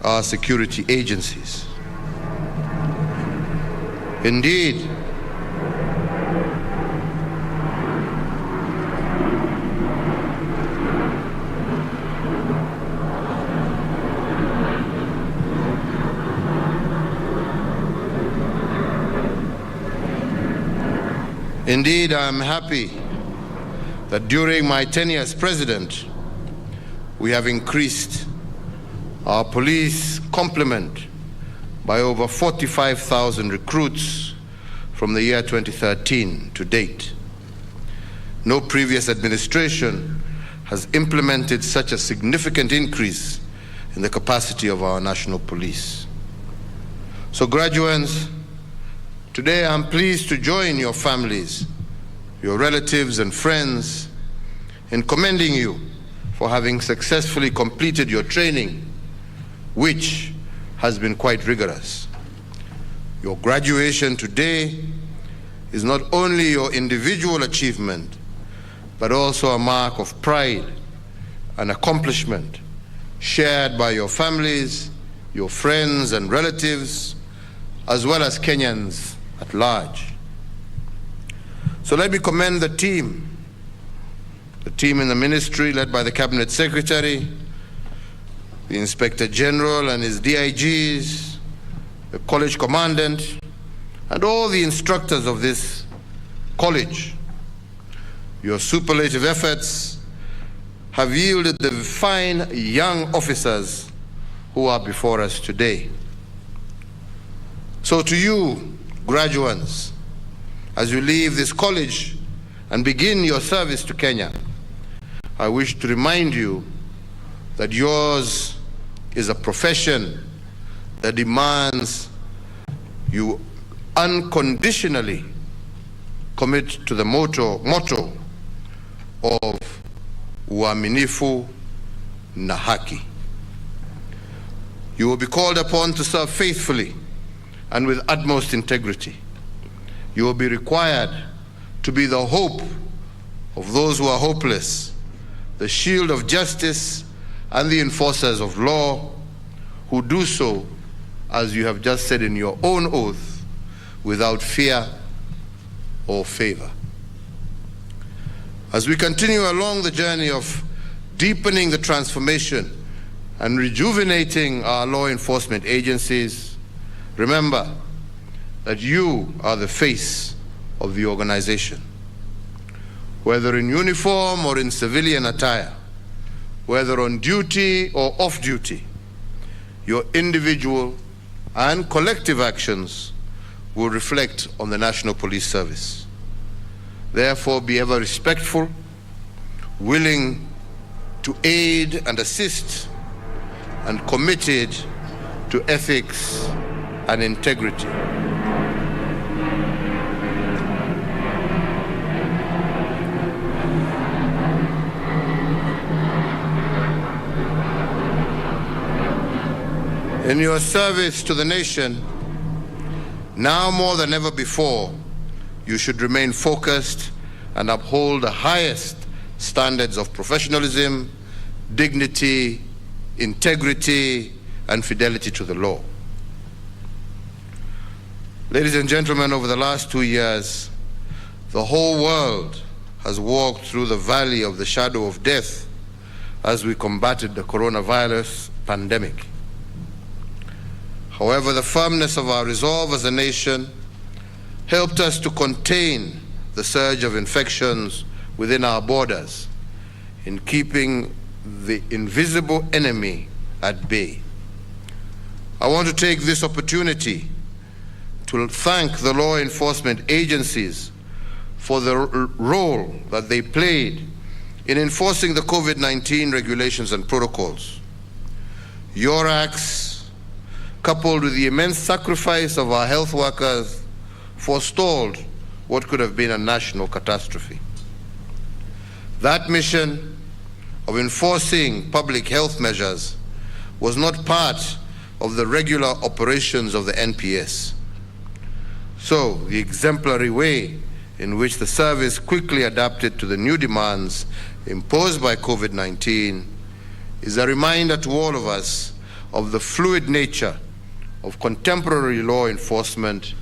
our security agencies. Indeed, I am happy that during my tenure as president, we have increased our police complement by over 45,000 recruits from the year 2013 to date. No previous administration has implemented such a significant increase in the capacity of our national police. So graduates, today I'm pleased to join your families, your relatives and friends in commending you for having successfully completed your training, which has been quite rigorous. Your graduation today is not only your individual achievement, but also a mark of pride and accomplishment shared by your families, your friends and relatives, as well as Kenyans at large. So let me commend the team in the ministry led by the Cabinet Secretary, the Inspector General and his DIGs, the college commandant, and all the instructors of this college. Your superlative efforts have yielded the fine young officers who are before us today. So to you, graduates, as you leave this college and begin your service to Kenya, I wish to remind you that yours is a profession that demands you unconditionally commit to the motto of uaminifu na haki. You will be called upon to serve faithfully and with utmost integrity. You will be required to be the hope of those who are hopeless, the shield of justice and the enforcers of law, who do so, as you have just said in your own oath, without fear or favor. As we continue along the journey of deepening the transformation and rejuvenating our law enforcement agencies, remember that you are the face of the organization. Whether in uniform or in civilian attire, whether on duty or off duty, your individual and collective actions will reflect on the National Police Service. Therefore, be ever respectful, willing to aid and assist, and committed to ethics and integrity. In your service to the nation, now more than ever before, you should remain focused and uphold the highest standards of professionalism, dignity, integrity, and fidelity to the law. Ladies and gentlemen, over the last 2 years, the whole world has walked through the valley of the shadow of death as we combated the coronavirus pandemic. However, the firmness of our resolve as a nation helped us to contain the surge of infections within our borders in keeping the invisible enemy at bay. I want to take this opportunity to thank the law enforcement agencies for the role that they played in enforcing the COVID-19 regulations and protocols. Your acts, coupled with the immense sacrifice of our health workers, forestalled what could have been a national catastrophe. That mission of enforcing public health measures was not part of the regular operations of the NPS. So, the exemplary way in which the service quickly adapted to the new demands imposed by COVID-19 is a reminder to all of us of the fluid nature of contemporary law enforcement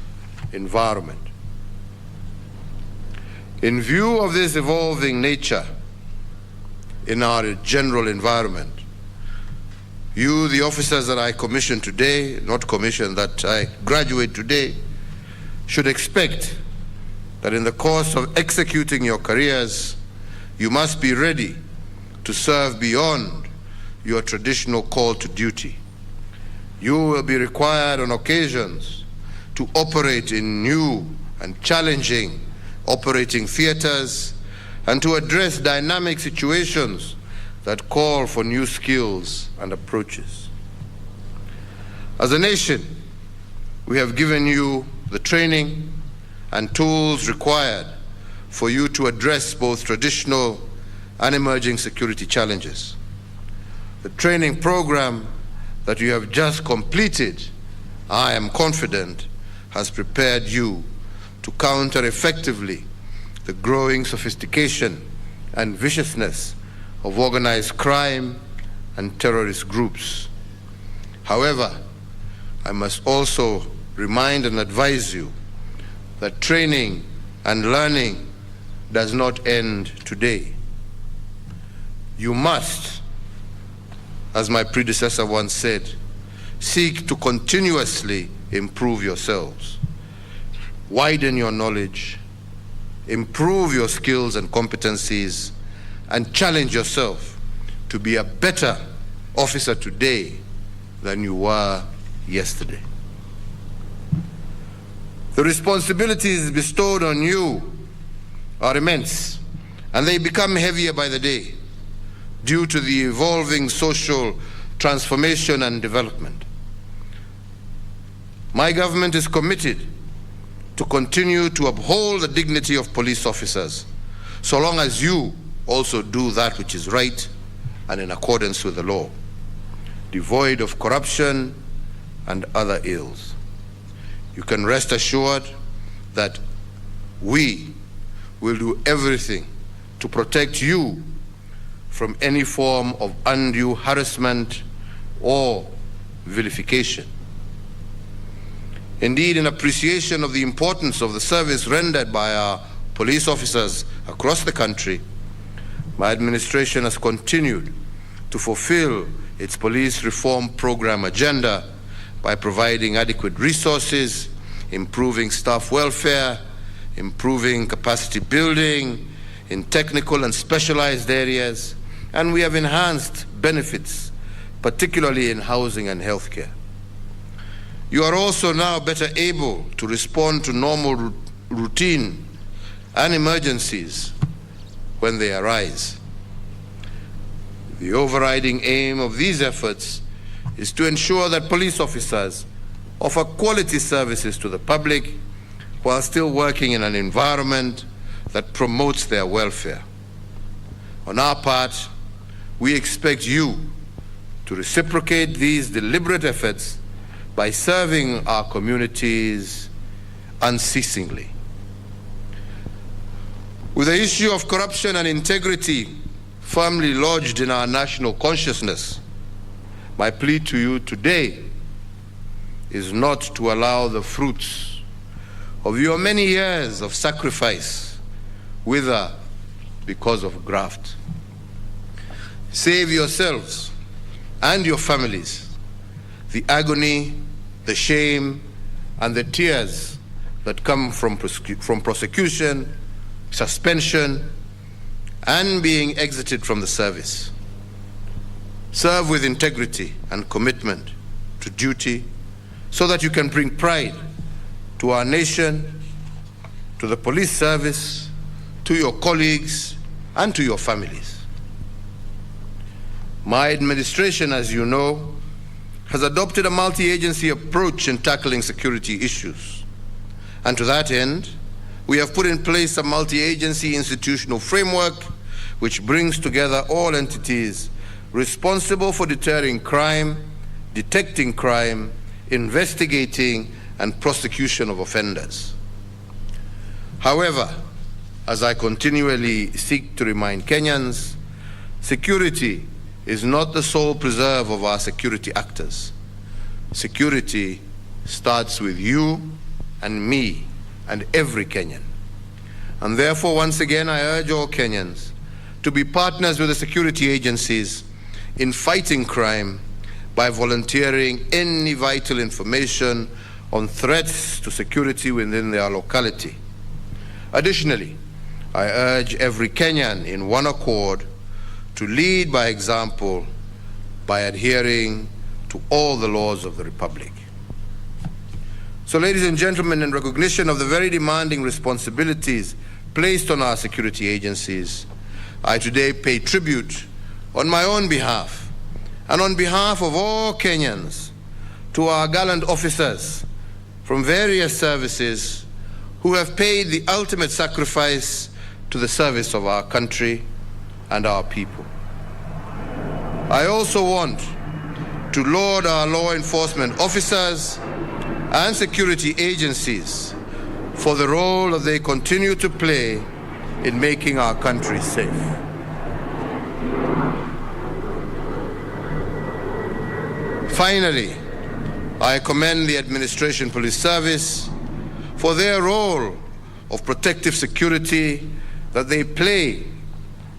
environment. In view of this evolving nature in our general environment, you, the officers that I commission today, not commission, that I graduate today, should expect that in the course of executing your careers, you must be ready to serve beyond your traditional call to duty. You will be required on occasions to operate in new and challenging operating theaters and to address dynamic situations that call for new skills and approaches. As a nation, we have given you the training and tools required for you to address both traditional and emerging security challenges. The training program that you have just completed, I am confident, has prepared you to counter effectively the growing sophistication and viciousness of organized crime and terrorist groups. However, I must also remind and advise you that training and learning does not end today. You must, as my predecessor once said, seek to continuously improve yourselves, widen your knowledge, improve your skills and competencies, and challenge yourself to be a better officer today than you were yesterday. The responsibilities bestowed on you are immense, and they become heavier by the day due to the evolving social transformation and development. My government is committed to continue to uphold the dignity of police officers, so long as you also do that which is right and in accordance with the law, devoid of corruption and other ills. You can rest assured that we will do everything to protect you from any form of undue harassment or vilification. Indeed, in appreciation of the importance of the service rendered by our police officers across the country, my administration has continued to fulfill its police reform program agenda by providing adequate resources, improving staff welfare, improving capacity building in technical and specialized areas, and we have enhanced benefits, particularly in housing and healthcare. You are also now better able to respond to normal routine and emergencies when they arise. The overriding aim of these efforts is to ensure that police officers offer quality services to the public while still working in an environment that promotes their welfare. On our part, we expect you to reciprocate these deliberate efforts by serving our communities unceasingly. With the issue of corruption and integrity firmly lodged in our national consciousness, my plea to you today is not to allow the fruits of your many years of sacrifice wither because of graft. Save yourselves and your families the agony, the shame, and the tears that come from prosecution, suspension, and being exited from the service. Serve with integrity and commitment to duty so that you can bring pride to our nation, to the police service, to your colleagues, and to your families. My administration, as you know, has adopted a multi-agency approach in tackling security issues. And to that end, we have put in place a multi-agency institutional framework which brings together all entities responsible for deterring crime, detecting crime, investigating, and prosecution of offenders. However, as I continually seek to remind Kenyans, security is not the sole preserve of our security actors. Security starts with you and me and every Kenyan. And therefore, once again, I urge all Kenyans to be partners with the security agencies in fighting crime by volunteering any vital information on threats to security within their locality. Additionally, I urge every Kenyan in one accord to lead by example by adhering to all the laws of the Republic. So, ladies and gentlemen, in recognition of the very demanding responsibilities placed on our security agencies, I today pay tribute on my own behalf and on behalf of all Kenyans to our gallant officers from various services who have paid the ultimate sacrifice to the service of our country and our people. I also want to laud our law enforcement officers and security agencies for the role that they continue to play in making our country safe. Finally, I commend the Administration Police Service for their role of protective security that they play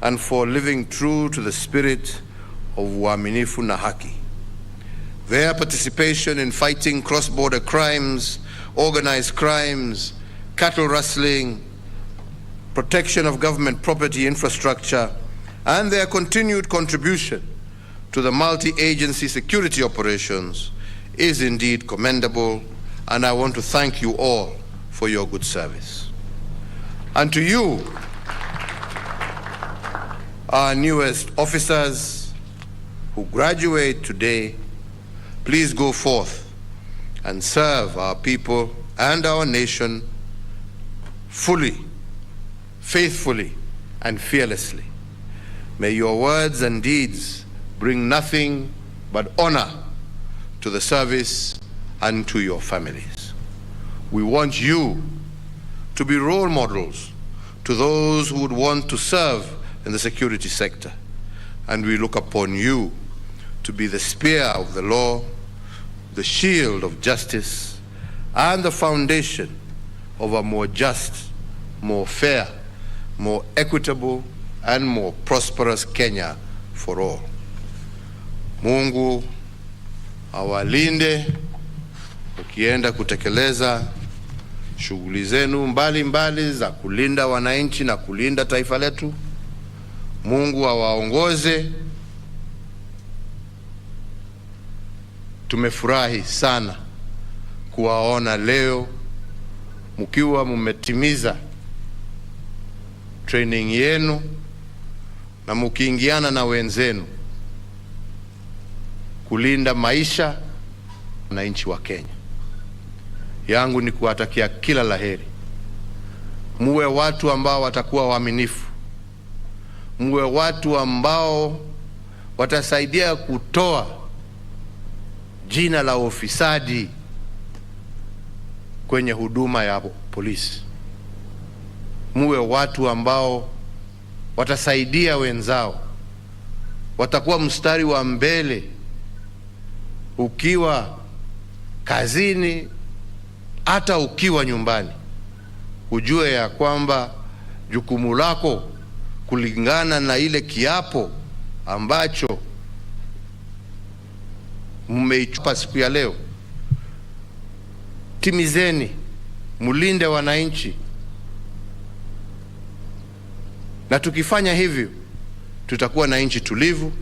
and for living true to the spirit of uaminifu na haki. Their participation in fighting cross-border crimes, organized crimes, cattle rustling, protection of government property infrastructure, and their continued contribution to the multi-agency security operations is indeed commendable, and I want to thank you all for your good service. And to you, our newest officers who graduate today, please go forth and serve our people and our nation fully, faithfully, and fearlessly. May your words and deeds bring nothing but honor to the service and to your families. We want you to be role models to those who would want to serve in the security sector, and we look upon you to be the spear of the law, the shield of justice, and the foundation of a more just, more fair, more equitable, and more prosperous Kenya for all. Mungu awalinde ukienda kutekeleza shughuli zenu mbalimbali za kulinda wananchi na kulinda taifa letu. Mungu awaongoze. Tumefurahi sana kuwaona leo mkiwa mmetimiza training yenu na mkiingiana na wenzenu kulinda maisha na wananchi wa Kenya. Yangu ni kuwatakia kila laheri. Muwe watu ambao watakuwa waaminifu. Muwe watu ambao watasaidia kutoa jina la ufisadi kwenye huduma ya polisi. Muwe watu ambao watasaidia wenzao, watakuwa mstari wa mbele ukiwa kazini, hata ukiwa nyumbani. Ujue ya kwamba jukumu lako kulingana na ile kiapo ambacho mmeichukua siku ya leo, timizeni, mulinde wananchi. Na tukifanya hivyo, tutakuwa na nchi tulivu,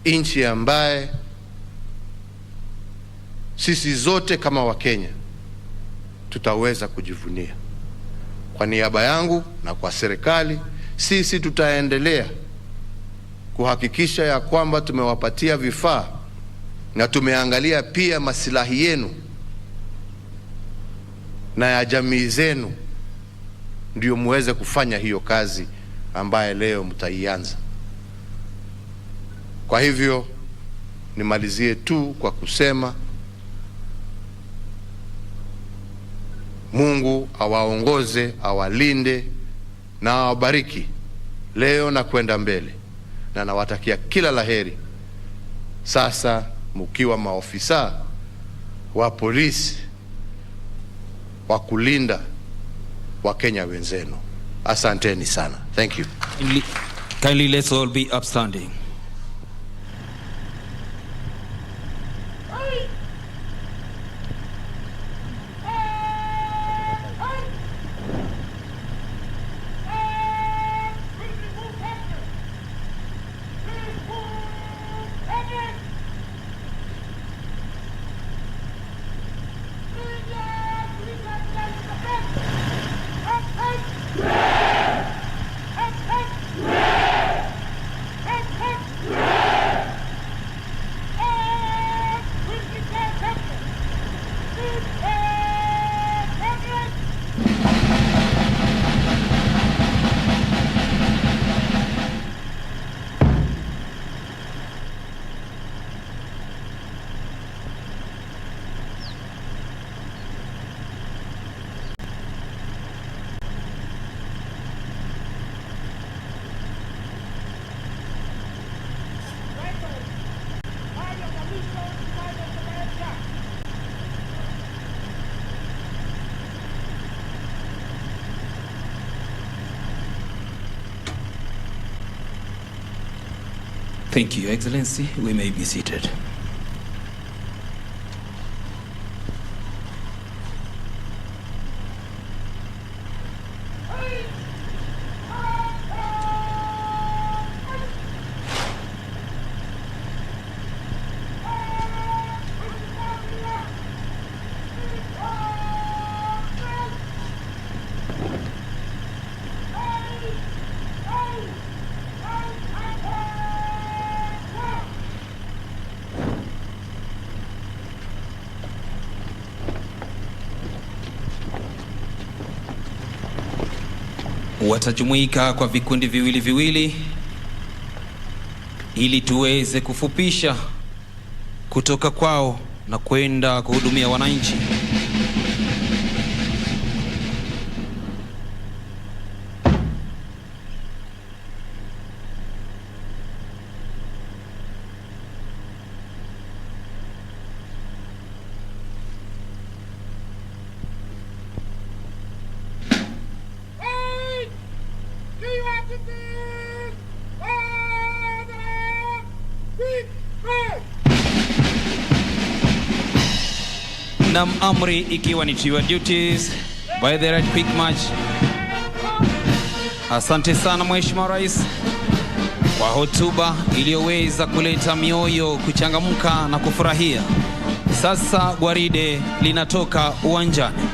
nchi ambaye sisi zote kama Wakenya tutaweza kujivunia. Kwa niaba yangu na kwa serikali, sisi tutaendelea kuhakikisha ya kwamba tumewapatia vifaa na tumeangalia pia maslahi yenu na ya jamii zenu, ndio muweze kufanya hiyo kazi ambaye leo mtaianza. Kwa hivyo nimalizie tu kwa kusema Mungu awaongoze, awalinde na awabariki leo na kwenda mbele, na nawatakia kila laheri. Sasa mkiwa maofisa wa polisi wa kulinda Wakenya wenzenu. Asanteni sana. Thank you. Kindly let's all be upstanding. Hey! Thank you, Your Excellency. We may be seated. Watajumuika kwa vikundi viwili viwili ili tuweze kufupisha kutoka kwao na kwenda kuhudumia wananchi. Nam amri ikiwa ni your duties by the right quick march. Asante sana Mheshimiwa Rais kwa hotuba iliyoweza kuleta mioyo kuchangamka na kufurahia. Sasa gwaride linatoka uwanjani.